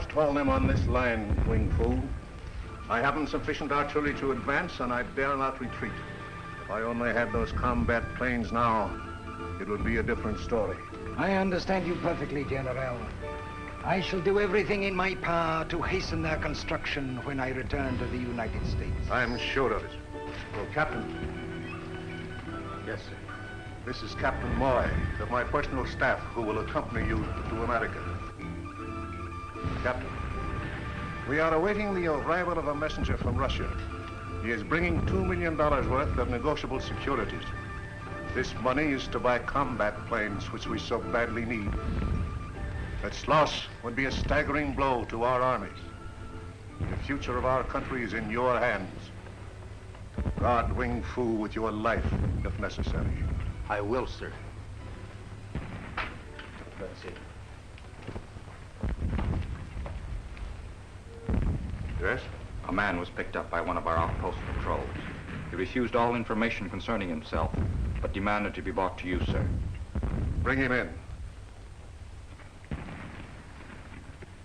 must hold them on this line, Wing Fu. I haven't sufficient artillery to advance, and I dare not retreat. If I only had those combat planes now, it would be a different story. I understand you perfectly, General. I shall do everything in my power to hasten their construction when I return to the United States. I'm sure of it. Well, Captain. Yes, sir. This is Captain Moy of my personal staff who will accompany you to America. Captain, we are awaiting the arrival of a messenger from Russia. He is bringing $2 million worth of negotiable securities. This money is to buy combat planes, which we so badly need. Its loss would be a staggering blow to our armies. The future of our country is in your hands. Guard Wing Fu with your life, if necessary. I will, sir. That's it. Yes? A man was picked up by one of our outpost patrols. He refused all information concerning himself, but demanded to be brought to you, sir. Bring him in.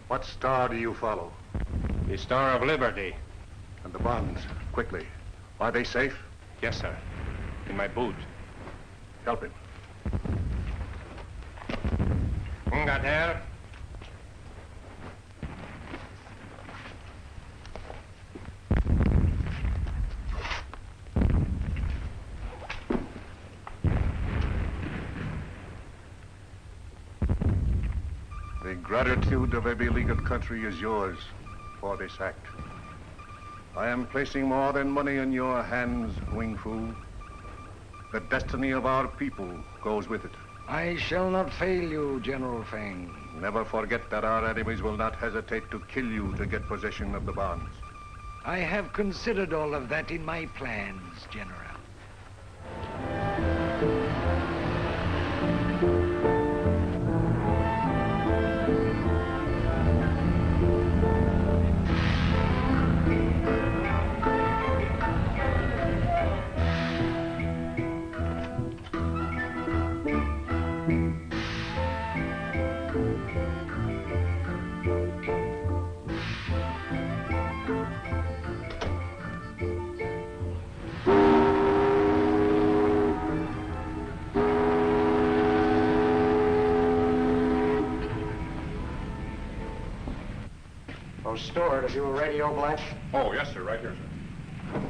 What star do you follow? The Star of Liberty. And the bonds, quickly. Are they safe? Yes, sir. In my boot. Help him. Ungater. The gratitude of a beleaguered country is yours for this act. I am placing more than money in your hands, Wing Fu. The destiny of our people goes with it. I shall not fail you, General Feng. Never forget that our enemies will not hesitate to kill you to get possession of the bonds. I have considered all of that in my plans, General. Oh, Stewart, have you a radio blank? Oh, yes, sir. Right here, sir.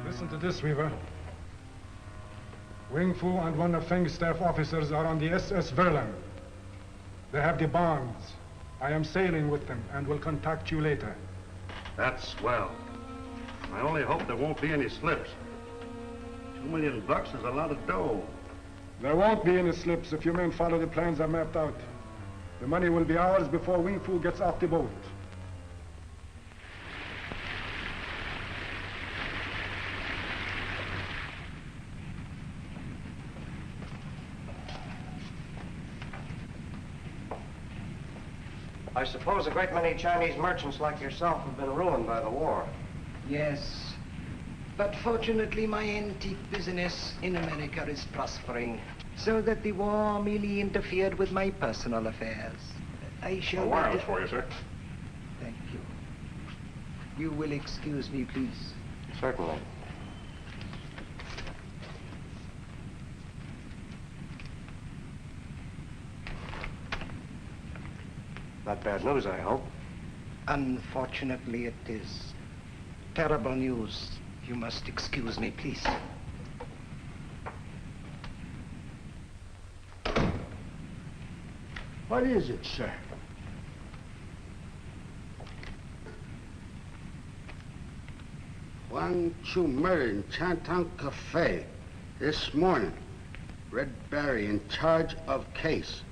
Listen to this, Weaver. Wing Fu and one of Feng's staff officers are on the SS Verlan. They have the bonds. I am sailing with them and will contact you later. That's swell. I only hope there won't be any slips. $2 million is a lot of dough. There won't be any slips if you men follow the plans I mapped out. The money will be ours before Wing Fu gets off the boat. I suppose a great many Chinese merchants like yourself have been ruined by the war. Yes. But fortunately, my antique business in America is prospering, so that the war merely interfered with my personal affairs. I shall... A wireless for you, sir. Thank you. You will excuse me, please. Certainly. Not bad news, I hope. Unfortunately, it is terrible news. You must excuse me, please. What is it, sir? Wang Chu murdered in Chinatown Cafe this morning. Red Barry in charge of case.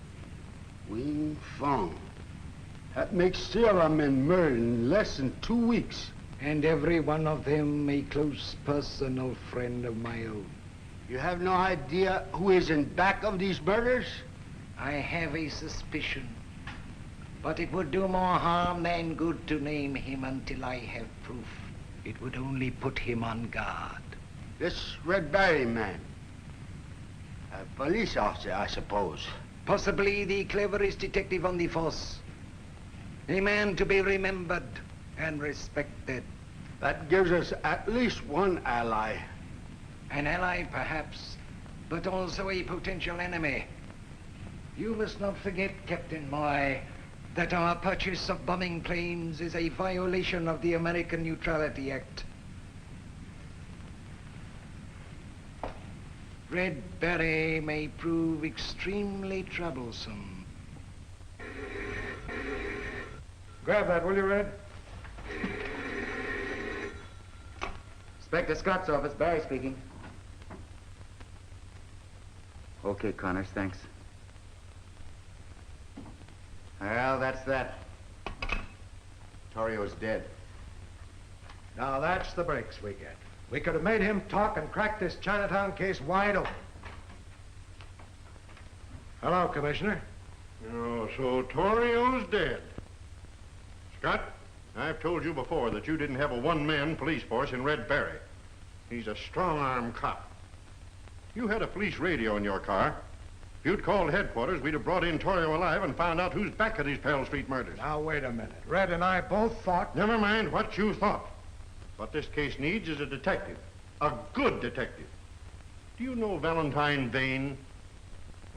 Wing Fong. That makes 3 of our men murdered in less than 2 weeks. And every one of them a close personal friend of my own. You have no idea who is in back of these murders? I have a suspicion, but it would do more harm than good to name him until I have proof. It would only put him on guard. This Red Barry man. A police officer, I suppose. Possibly the cleverest detective on the force. A man to be remembered and respected. That gives us at least one ally. An ally, perhaps, but also a potential enemy. You must not forget, Captain Moy, that our purchase of bombing planes is a violation of the American Neutrality Act. Red Berry may prove extremely troublesome. Grab that, will you, Red? Inspector Scott's office, Barry speaking. Okay, Connors, thanks. Well, that's that. Torio's dead. Now that's the breaks we get. We could have made him talk and cracked this Chinatown case wide open. Hello, Commissioner. Oh, so Torio's dead. Scott, I've told you before that you didn't have a one-man police force in Red Barry. He's a strong-arm cop. You had a police radio in your car. If you'd called headquarters, we'd have brought in Torio alive and found out who's back of these Pell Street murders. Now, wait a minute. Red and I both thought... Never mind what you thought. What this case needs is a detective. A good detective. Do you know Valentine Vane?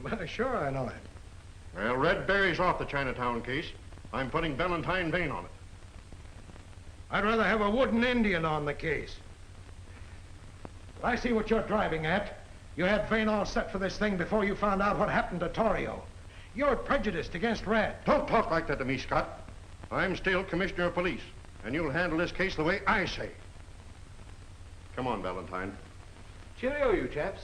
Well, sure I know it. Well, Red Barry's off the Chinatown case. I'm putting Valentine Vane on it. I'd rather have a wooden Indian on the case. But I see what you're driving at. You had Vane all set for this thing before you found out what happened to Torio. You're prejudiced against Red. Don't talk like that to me, Scott. I'm still Commissioner of Police, and you'll handle this case the way I say. Come on, Valentine. Cheerio, you chaps.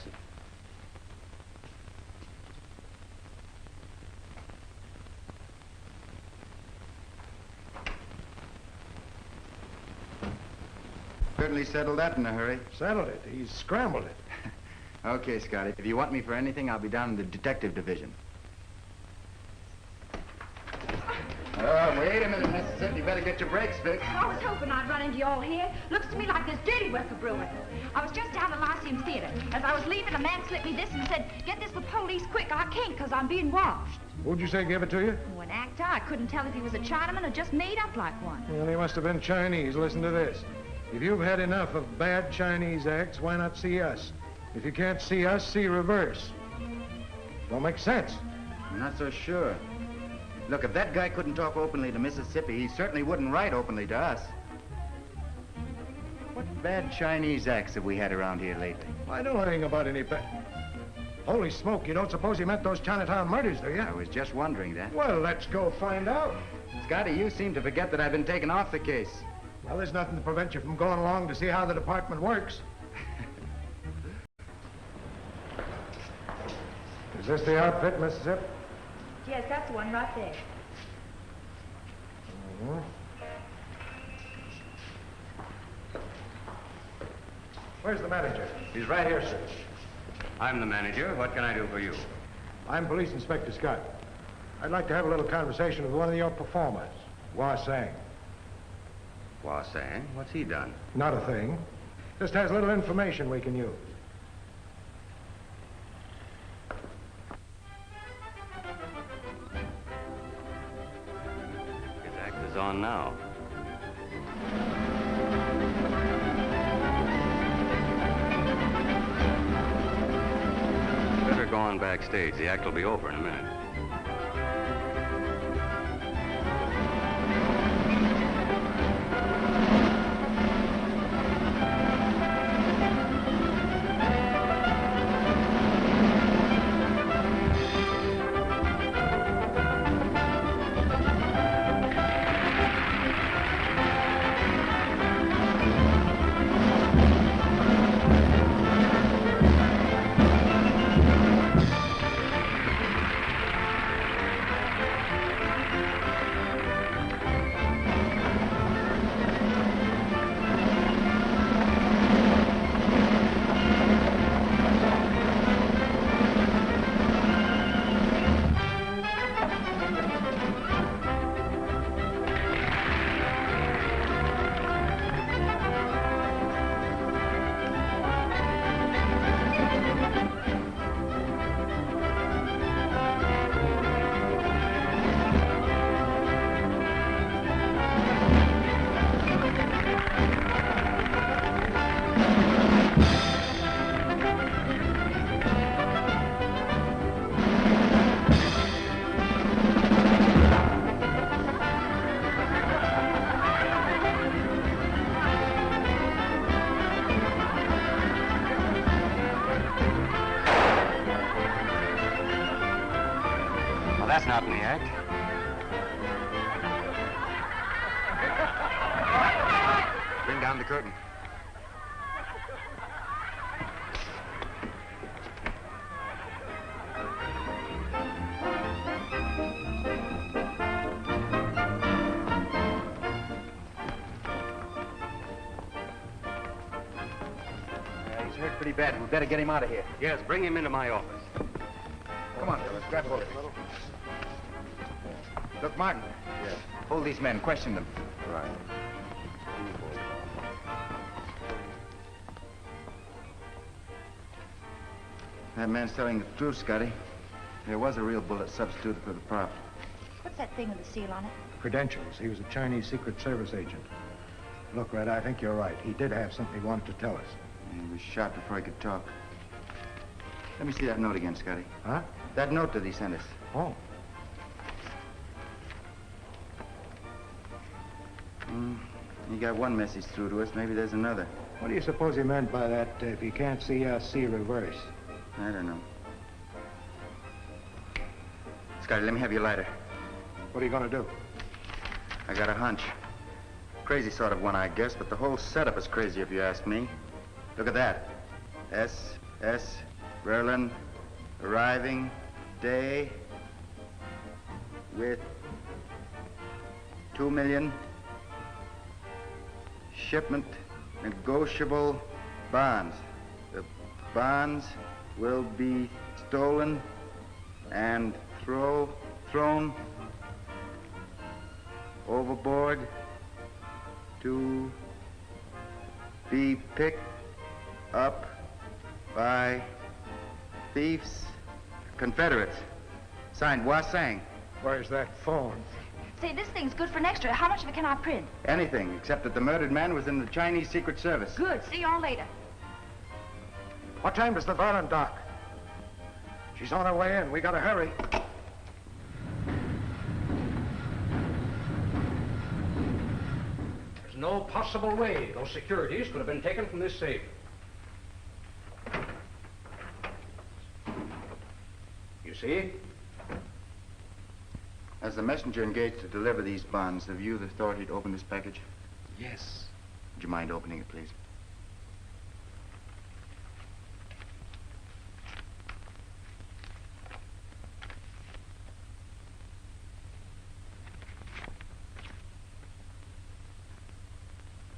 Certainly settled that in a hurry. Settled it. He's scrambled it. Okay, Scotty. If you want me for anything, I'll be down in the detective division. Oh, wait a minute, Mississippi. You better get your brakes fixed. I was hoping I'd run into you all here. Looks to me like there's dirty work brewing. I was just down at Lyceum Theater. As I was leaving, a man slipped me this and said, "Get this for police quick. I can't because I'm being watched." Who'd you say gave it to you? Oh, an actor. I couldn't tell if he was a Chinaman or just made up like one. Well, he must have been Chinese. Listen to this. If you've had enough of bad Chinese acts, why not see us? If you can't see us, see reverse. Don't make sense. I'm not so sure. Look, if that guy couldn't talk openly to Mississippi, he certainly wouldn't write openly to us. What bad Chinese acts have we had around here lately? I don't know anything about any bad. Holy smoke, you don't suppose he meant those Chinatown murders, do you? I was just wondering that. Well, let's go find out. Scotty, you seem to forget that I've been taken off the case. Well, there's nothing to prevent you from going along to see how the department works. Is this the outfit, Mississippi? Yes, that's the one right there. Mm-hmm. Where's the manager? He's right here, sir. I'm the manager. What can I do for you? I'm Police Inspector Scott. I'd like to have a little conversation with one of your performers, Wah Sang. Wah Sang? What's he done? Not a thing. Just has a little information we can use. His act is on now. Better go on backstage. The act will be over in a minute. that's not in the act. Bring down the curtain. He's hurt pretty bad. We better get him out of here. Yes, bring him into my office. Come on, fellas. Grab hold of it. Look, Martin. Yes. Hold these men. Question them. Right. That man's telling the truth, Scotty. There was a real bullet substituted for the prop. What's that thing with the seal on it? Credentials. He was a Chinese Secret Service agent. Look, Red, I think you're right. He did have something he wanted to tell us. He was shot before he could talk. Let me see that note again, Scotty. Huh? That note that he sent us. Oh. He got one message through to us. Maybe there's another. What do you suppose he meant by that, if he can't see us, see reverse? I don't know. Scotty, let me have your lighter. What are you going to do? I got a hunch. Crazy sort of one, I guess, but the whole setup is crazy if you ask me. Look at that. S. Berlin, arriving day with 2 million shipment negotiable bonds. The bonds will be stolen and thrown overboard to be picked up by thieves, Confederates. Signed, Wasang. Where's that phone? Say, this thing's good for an extra. How much of it can I print? Anything, except that the murdered man was in the Chinese Secret Service. Good. See y'all later. What time does the Berlin dock? She's on her way in. We gotta hurry. There's no possible way those securities could have been taken from this safe. You see? As the messenger engaged to deliver these bonds, have you the authority to open this package? Yes. Would you mind opening it, please?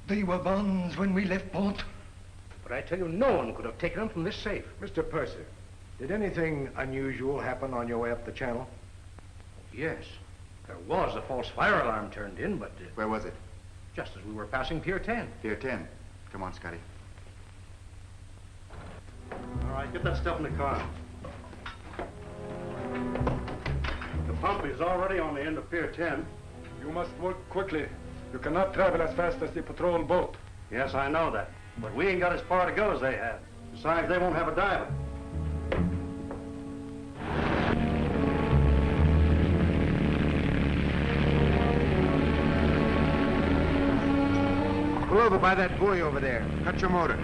They were bonds when we left port. But I tell you, no one could have taken them from this safe. Mr. Purser, did anything unusual happen on your way up the channel? Yes. There was a false fire alarm turned in, but... Where was it? Just as we were passing Pier 10. Pier 10. Come on, Scotty. All right, get that stuff in the car. The pump is already on the end of Pier 10. You must work quickly. You cannot travel as fast as the patrol boat. Yes, I know that. But we ain't got as far to go as they have. Besides, they won't have a diver. Pull over by that buoy over there. Cut your motor.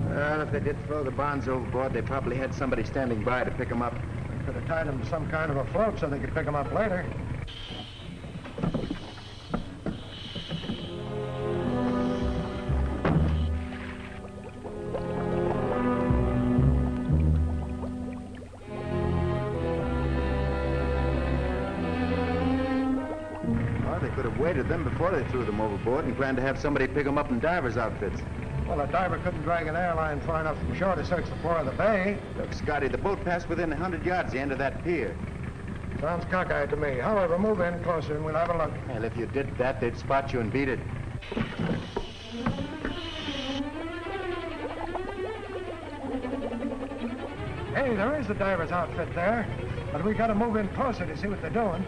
Well, if they did throw the bonds overboard, they probably had somebody standing by to pick them up. We could have tied them to some kind of a float so they could pick them up later. Waited them before they threw them overboard and planned to have somebody pick them up in divers' outfits. Well, a diver couldn't drag an airline far enough from shore to search the floor of the bay. Look, Scotty, the boat passed within 100 yards of the end of that pier. Sounds cockeyed to me. However, move in closer and we'll have a look. Well, if you did that, they'd spot you and beat it. Hey, there is a diver's outfit there, but we gotta move in closer to see what they're doing.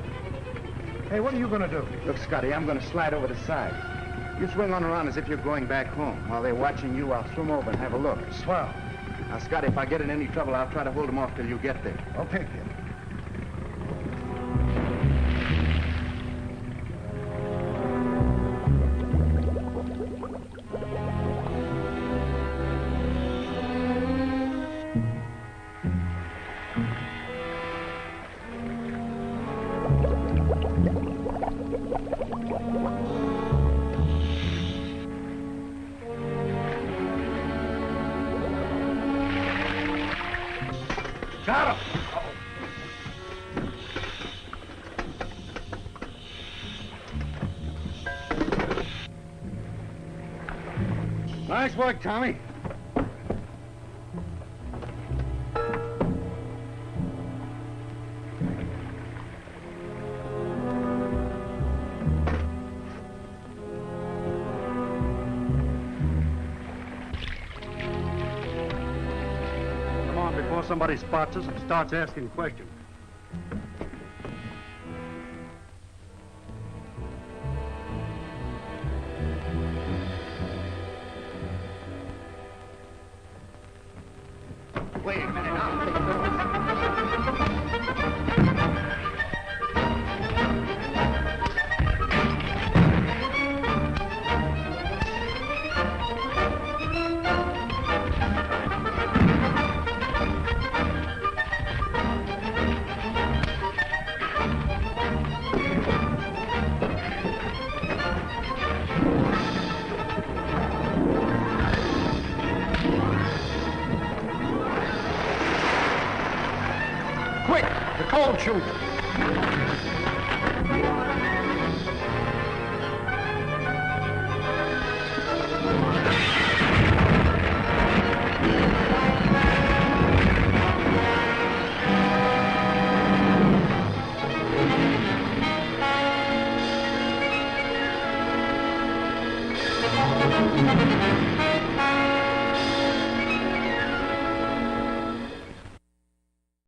Hey, what are you gonna do? Look, Scotty, I'm gonna slide over the side. You swing on around as if you're going back home. While they're watching you, I'll swim over and have a look. Swell. Now, Scotty, if I get in any trouble, I'll try to hold them off till you get there. Okay, kid. Got him! Nice work, Tommy. Come on, before somebody spots us and starts asking questions. Wait a minute now. Quick! The cold chute!